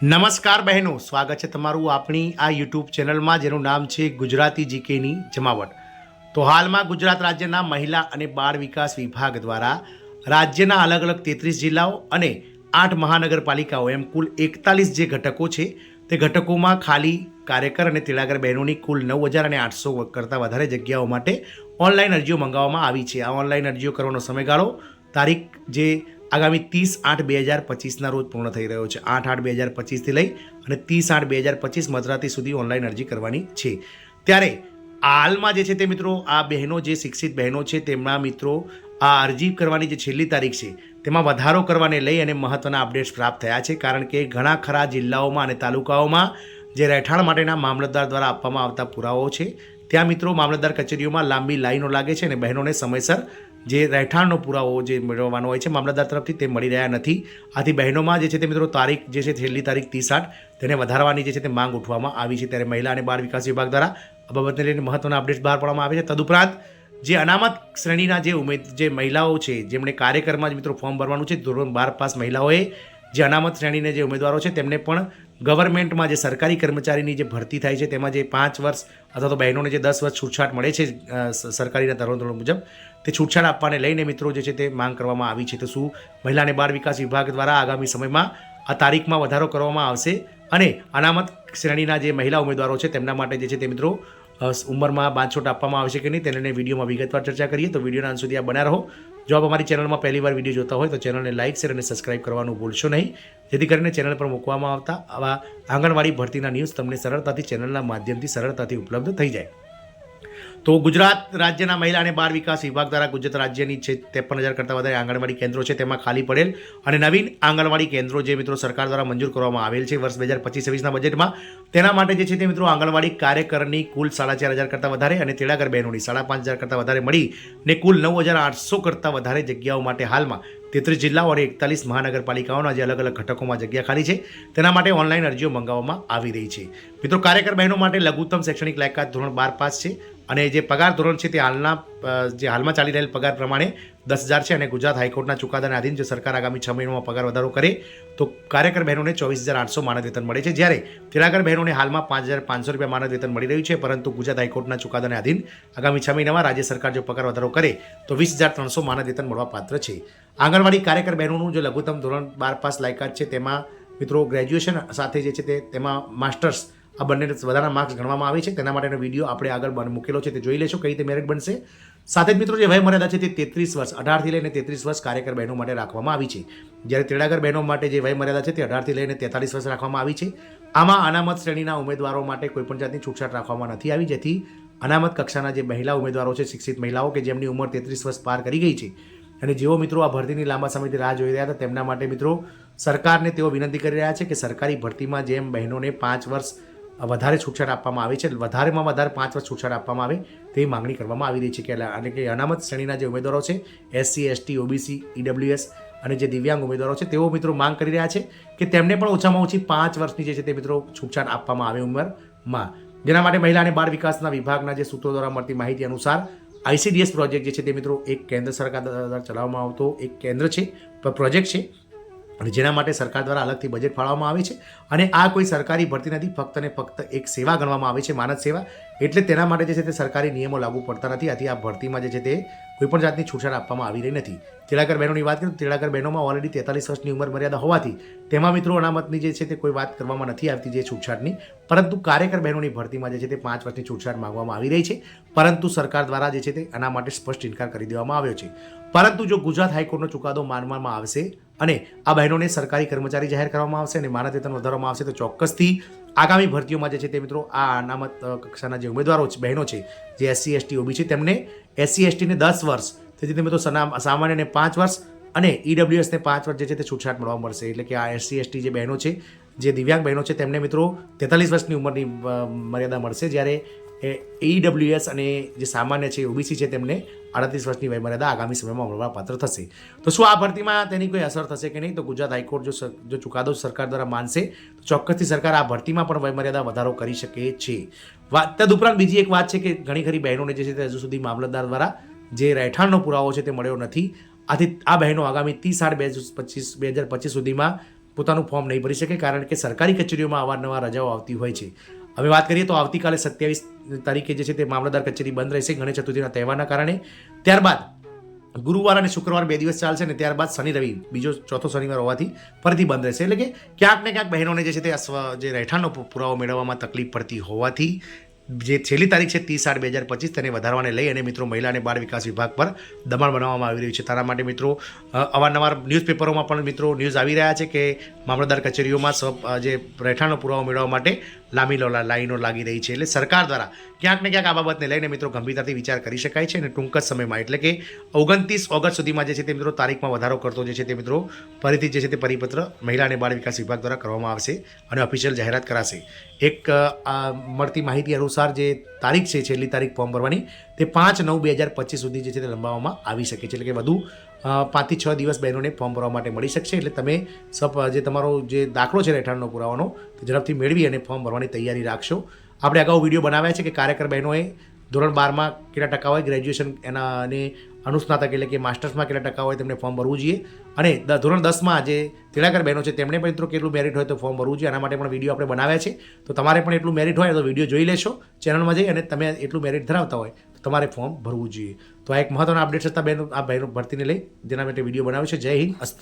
નમસ્કાર બહેનો, સ્વાગત છે તમારું આપણી આ યુટ્યુબ ચેનલમાં જેનું નામ છે ગુજરાતી જીકેની જમાવટ. તો હાલમાં ગુજરાત રાજ્યના મહિલા અને બાળ વિકાસ વિભાગ દ્વારા રાજ્યના અલગ અલગ 33 જિલ્લાઓ અને 8 મહાનગરપાલિકાઓ એમ કુલ 41 જે ઘટકો છે તે ઘટકોમાં ખાલી કાર્યકર અને તેડાગર બહેનોની કુલ 9,800 કરતાં વધારે જગ્યાઓ માટે ઓનલાઈન અરજીઓ મંગાવવામાં આવી છે. આ ઓનલાઈન અરજીઓ કરવાનો સમયગાળો તારીખ જે આગામી 30/8/2025ના રોજ પૂર્ણ થઈ રહ્યો છે. 8/8/2025થી લઈ અને 30/8/2025 મધરાત્રિ સુધી ઓનલાઈન અરજી કરવાની છે. ત્યારે હાલમાં જે છે તે મિત્રો આ બહેનો જે શિક્ષિત બહેનો છે તેમના મિત્રો આ અરજી કરવાની જે છેલ્લી તારીખ છે તેમાં વધારો કરવાને લઈ અને મહત્ત્વના અપડેટ્સ પ્રાપ્ત થયા છે. કારણ કે ઘણા ખરા જિલ્લાઓમાં અને તાલુકાઓમાં જે રહેઠાણ માટેના મામલતદાર દ્વારા આપવામાં આવતા પુરાવાઓ છે ત્યાં મિત્રો મામલતદાર કચેરીઓમાં લાંબી લાઈનો લાગે છે અને બહેનોને સમયસર જે રહેઠાણનો પુરાવો જે મેળવવાનો હોય છે મામલતદાર તરફથી તે મળી રહ્યા નથી. આથી બહેનોમાં જે છે તે મિત્રો તારીખ જે છે છેલ્લી તારીખ 30/8 તેને વધારવાની જે છે તે માંગ ઉઠવામાં આવી છે. ત્યારે મહિલા અને બાળ વિકાસ વિભાગ દ્વારા આ બાબતને લઈને મહત્ત્વના અપડેટ્સ બહાર પાડવામાં આવે છે. તદુપરાંત જે અનામત શ્રેણીના જે મહિલાઓ છે જેમણે કાર્યકરમાં જ મિત્રો ફોર્મ ભરવાનું છે, ધોરણ 12 પાસ મહિલાઓએ જે અનામત શ્રેણીને જે ઉમેદવારો છે તેમને પણ ગવર્મેન્ટમાં જે સરકારી કર્મચારીની જે ભરતી થાય છે તેમાં જે 5 વર્ષ અથવા તો બહેનોને જે 10 વર્ષ છૂટછાટ મળે છે સરકારીના ધોરણો મુજબ તે છૂટછાટ આપવાને લઈને મિત્રો જે છે તે માંગ કરવામાં આવી છે. તો શું મહિલા અને બાળ વિકાસ વિભાગ દ્વારા આગામી સમયમાં આ તારીખમાં વધારો કરવામાં આવશે અને અનામત શ્રેણીના જે મહિલા ઉમેદવારો છે તેમના માટે જે છે તે મિત્રો ઉંમરમાં બાંધછોટ આપવામાં આવશે કે નહીં તેને વિડીયોમાં વિગતવાર ચર્ચા કરીએ. તો વિડીયોના અંત સુધી આ બન્યા રહો. જો આપ અમારી ચેનલમાં પહેલીવાર વિડીયો જોતા હોય તો ચેનલને લાઇક, શેર અને સબસ્ક્રાઇબ કરવાનું ભૂલશો નહીં, જેથી કરીને ચેનલ પર મૂકવામાં આવતા આવા આંગણવાડી ભરતીના ન્યૂઝ તમને સરળતાથી ચેનલના માધ્યમથી સરળતાથી ઉપલબ્ધ થઈ જાય. તો ગુજરાત રાજ્યના મહિલા અને બાળ વિકાસ વિભાગ દ્વારા ગુજરાત રાજ્યની 53,000 કરતાં વધારે આંગણવાડી કેન્દ્રો છે તેમાં ખાલી પડેલ અને નવીન આંગણવાડી કેન્દ્રો જે મિત્રો સરકાર દ્વારા મંજૂર કરવામાં આવેલ છે વર્ષ 2025-26ના બજેટમાં તેના માટે જે છે તે મિત્રો આંગણવાડી કાર્યકરની કુલ 4,500 કરતાં વધારે અને તેડાગર બહેનોની 5,500 કરતાં વધારે મળીને કુલ 9,800 કરતાં વધારે જગ્યાઓ માટે હાલમાં 33 જિલ્લાઓ અને 41 મહાનગરપાલિકાઓના જે અલગ અલગ ઘટકોમાં જગ્યા ખાલી છે તેના માટે ઓનલાઈન અરજીઓ મંગાવવામાં આવી રહી છે. મિત્રો કાર્યકર બહેનો માટે લઘુત્તમ શૈક્ષણિક લાયકાત ધોરણ 12 પાસ છે અને જે પગાર ધોરણ છે તે હાલમાં ચાલી રહેલ પગાર પ્રમાણે 10,000 છે અને ગુજરાત હાઈકોર્ટના ચુકાદાને આધીન જો સરકાર આગામી 6 મહિનામાં પગાર વધારો કરે તો કાર્યકર બહેનોને 24,800 માનદ વેતન મળે છે, જ્યારે તેડાગર બહેનોને હાલમાં 5,500 રૂપિયા માનદ વેતન મળી રહ્યું છે. પરંતુ ગુજરાત હાઈકોર્ટના ચુકાદાને આધીન આગામી 6 મહિનામાં રાજ્ય સરકાર જો પગાર વધારો કરે તો 20,300 માનદ વેતન મળવા પાત્ર છે. આંગણવાડી કાર્યકર બહેનોનું જે લઘુત્તમ ધોરણ 12 પાસ લાયકાત છે તેમાં મિત્રો ગ્રેજ્યુએશન સાથે જે છે તેમાં માસ્ટર્સ આ બંને વધારાના માર્ક્સ ગણવામાં આવે છે. તેના માટેનો વિડીયો આપણે આગળ મૂકેલો છે, તે જોઈ લેશો કઈ રીતે મેરિટ બનશે. સાથે જ મિત્રો જે વય મર્યાદા છે તે 33 વર્ષ 18થી લઈને 33 વર્ષ કાર્યકર બહેનો માટે રાખવામાં આવી છે, જ્યારે તેડાગર બહેનો માટે જે વય મર્યાદા છે તે 18થી લઈને 43 વર્ષ રાખવામાં આવી છે. આમાં અનામત શ્રેણીના ઉમેદવારો માટે કોઈપણ જાતની છૂટછાટ રાખવામાં નથી આવી, જેથી અનામત કક્ષાના જે મહિલા ઉમેદવારો છે, શિક્ષિત મહિલાઓ કે જેમની ઉંમર 33 વર્ષ પાર કરી ગઈ છે અને જેઓ મિત્રો આ ભરતીની લાંબા સમયથી રાહ જોઈ રહ્યા હતા તેમના માટે મિત્રો સરકારને તેઓ વિનંતી કરી રહ્યા છે કે સરકારી ભરતીમાં જેમ બહેનોને 5 વર્ષ વધારે છૂટછાટ આપવામાં આવે છે, વધારેમાં વધારે 5 વર્ષ છૂટછાટ આપવામાં આવે તેવી માંગણી કરવામાં આવી રહી છે. કે અનામત શ્રેણીના જે ઉમેદવારો છે SC, ST, OBC, EWS અને જે દિવ્યાંગ ઉમેદવારો છે તેઓ મિત્રો માંગ કરી રહ્યા છે કે તેમને પણ ઓછામાં ઓછી 5 વર્ષની જે છે તે મિત્રો છૂટછાટ આપવામાં આવે ઉંમરમાં. જેના માટે મહિલા અને બાળ વિકાસના વિભાગના જે સૂત્રો દ્વારા મળતી માહિતી અનુસાર ICDS પ્રોજેક્ટ જે છે તે મિત્રો એક કેન્દ્ર સરકાર દ્વારા ચલાવવામાં આવતો એક કેન્દ્ર છે, પ્રોજેક્ટ છે અને જેના માટે સરકાર દ્વારા અલગથી બજેટ ફાળવવામાં આવે છે અને આ કોઈ સરકારી ભરતી નથી, ફક્ત ને ફક્ત એક સેવા ગણવામાં આવે છે, માનદ સેવા. એટલે તેના માટે જે છે તે સરકારી નિયમો લાગુ પડતા નથી. આથી આ ભરતીમાં જે છે તે કોઈપણ જાતની છૂટછાટ આપવામાં આવી રહી નથી. તેડાગર બહેનોની વાત કરીએ તો તેડાગર બહેનોમાં ઓલરેડી 43 વર્ષની ઉંમર મર્યાદા હોવાથી તેમાં મિત્રો અનામતની જે છે તે કોઈ વાત કરવામાં નથી આવતી જે છૂટછાટની, પરંતુ કાર્યકર બહેનોની ભરતીમાં જે છે તે 5 વર્ષની છૂટછાટ માંગવામાં આવી રહી છે, પરંતુ સરકાર દ્વારા જે છે તે આના માટે સ્પષ્ટ ઇનકાર કરી દેવામાં આવ્યો છે. પરંતુ જો ગુજરાત હાઈકોર્ટનો ચુકાદો માનવામાં આવશે અને આ બહેનોને સરકારી કર્મચારી જાહેર કરવામાં આવશે અને માનદ વેતન વધારવામાં આવશે તો ચોક્કસથી આગામી ભરતીઓમાં જે છે તે મિત્રો આ અનામત કક્ષાના જે ઉમેદવારો છે, બહેનો છે જે SC, ST, OBC તેમને SC, ST ને 10 વર્ષ, તેથી મિત્રો સામાન્યને 5 વર્ષ અને EWS ને 5 વર્ષ જે છે તે છૂટછાટ મળવા મળશે. એટલે કે આ SC, ST જે બહેનો છે, જે દિવ્યાંગ બહેનો છે તેમને મિત્રો 43 વર્ષની ઉંમરની મર્યાદા મળશે, જ્યારે EWS અને જે સામાન્ય છે OBC છે તેમને 38 વર્ષની વયમર્યાદા આગામી સમયમાં મળવા પાત્ર થશે. તો શું આ ભરતીમાં તેની કોઈ અસર થશે કે નહીં? તો ગુજરાત હાઈકોર્ટ જો ચુકાદો સરકાર દ્વારા માનશે તો ચોક્કસથી સરકાર આ ભરતીમાં પણ વયમર્યાદા વધારો કરી શકે છે. તદુપરાંત બીજી એક વાત છે કે ઘણી ખરી બહેનોને જે છે તે હજુ સુધી મામલતદાર દ્વારા જે રહેઠાણનો પુરાવો છે તે મળ્યો નથી. આથી આ બહેનો આગામી 30/8/2025 સુધીમાં પોતાનું ફોર્મ નહીં ભરી શકે, કારણ કે સરકારી કચેરીઓમાં અવારનવાર રજાઓ આવતી હોય છે. હવે વાત કરીએ તો આવતીકાલે 27 તારીખે જે છે તે મામલતદાર કચેરી બંધ રહેશે ગણેશ ચતુર્થીના તહેવારના કારણે. ત્યારબાદ ગુરુવાર અને શુક્રવાર 2 દિવસ ચાલશે, અને ત્યારબાદ શનિ રવિ બીજો ચોથો શનિવાર હોવાથી ફરીથી બંધ રહેશે. એટલે કે ક્યાંક ને ક્યાંક બહેનોને જે છે તે જે રહેઠાણનો પુરાવો મેળવવામાં તકલીફ પડતી હોવાથી જે છેલ્લી તારીખ છે 30/8/2025 તેને વધારવાને લઈ અને મિત્રો મહિલા અને બાળ વિકાસ વિભાગ પર દબાણ બનાવવામાં આવી રહ્યું છે. તારા માટે મિત્રો અવારનવાર ન્યૂઝપેપરોમાં પણ મિત્રો ન્યૂઝ આવી રહ્યા છે કે મામલતદાર કચેરીઓમાં જે રહેઠાણનો પુરાવો મેળવવા માટે લાંબી લાઈનો લાગી રહી છે. એટલે સરકાર દ્વારા ક્યાંક ને ક્યાંક આ બાબતને લઈને મિત્રો ગંભીરતાથી વિચાર કરી શકાય છે, અને ટૂંક જ સમયમાં એટલે કે 29 ઓગસ્ટ સુધીમાં જે છે તે મિત્રો તારીખમાં વધારો કરતો જે છે તે મિત્રો ફરીથી જે છે તે પરિપત્ર મહિલા અને બાળ વિકાસ વિભાગ દ્વારા કરવામાં આવશે અને ઓફિશિયલ જાહેરાત કરાશે. એક મળતી માહિતી અનુસાર જે તારીખ છે છેલ્લી તારીખ ફોર્મ ભરવાની તે 5/9/2025 સુધી જે છે તે લંબાવવામાં આવી શકે છે. એટલે કે વધુ 5 થી 6 દિવસ બહેનોને ફોર્મ ભરવા માટે મળી શકશે. એટલે તમે જે તમારો જે દાખલો છે રહેઠાણનો પુરાવાનો તે ઝડપથી મેળવી અને ફોર્મ ભરવાની તૈયારી રાખશો. આપણે અગાઉ વિડીયો બનાવ્યા છે કે કાર્યકર બહેનોએ ધોરણ 12માં કેટલા ટકા હોય, ગ્રેજ્યુએશન એના અને અનુસ્નાતક એટલે કે માસ્ટર્સમાં કેટલા ટકા હોય તેમને ફોર્મ ભરવું જોઈએ, અને ધોરણ 10માં જે તેડાગર બહેનો છે તેમણે પણ મિત્રો કેટલું મેરિટ હોય તો ફોર્મ ભરવું જોઈએ. આના માટે પણ વિડીયો આપણે બનાવ્યા છે, તો તમારે પણ એટલું મેરિટ હોય તો વિડીયો જોઈ લેશો ચેનલમાં જઈ, અને તમે એટલું મેરિટ ધરાવતા હોય તો તમારે ફોર્મ ભરવું જોઈએ. તો આ એક મહત્વના અપડેટ હતા આ બહેનો ભરતીને લઈ, જેના માટે વિડીયો બનાવ્યો છે. જય હિન્દ, અસ્તુ.